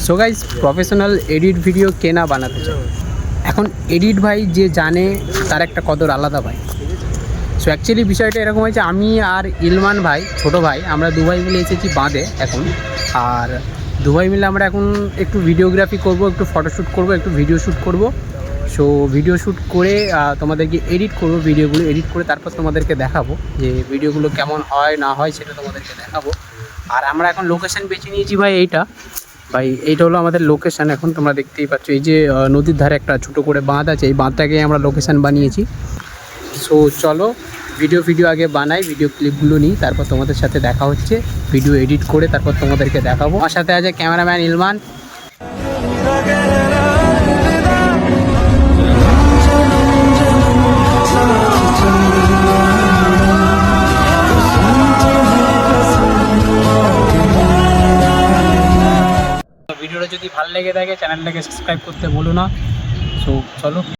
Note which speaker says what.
Speaker 1: So guys, professional edit video কে না বানাতে চায়। এখন এডিট ভাই যে জানে তার একটা কদর আলাদা ভাই। সো অ্যাকচুয়ালি বিষয়টা এরকম হয়েছে, আমি আর ইলমান ভাই, ছোটো ভাই, আমরা দু ভাই মিলে এসেছি বাঁধে এখন। আর দু ভাই মিলে আমরা এখন একটু ভিডিওগ্রাফি করব, একটু ফটোশ্যুট করব, একটু ভিডিও শ্যুট করব। সো ভিডিও শ্যুট করে তোমাদেরকে এডিট করব, ভিডিওগুলো এডিট করে তারপর তোমাদেরকে দেখাবো যে ভিডিওগুলো কেমন হয় না হয় সেটা তোমাদেরকে দেখাবো। আর আমরা এখন লোকেশান বেছে নিয়েছি ভাই এইটা হলো আমাদের লোকেশান। এখন তোমরা দেখতেই পাচ্ছ এই যে নদীর ধারে একটা ছোটো করে বাঁধ আছে, এই বাঁধটাকে আমরা লোকেশান বানিয়েছি। সো চলো ভিডিও আগে বানাই, ভিডিও ক্লিপগুলো নিই, তারপর তোমাদের সাথে দেখা হচ্ছে। ভিডিও এডিট করে তারপর তোমাদেরকে দেখাবো। আমার সাথে আছে ক্যামেরাম্যান ইলমান। ভিডিওটা যদি ভালো লেগে থাকে চ্যানেলটাকে সাবস্ক্রাইব করতে ভুলো না। সো চলো।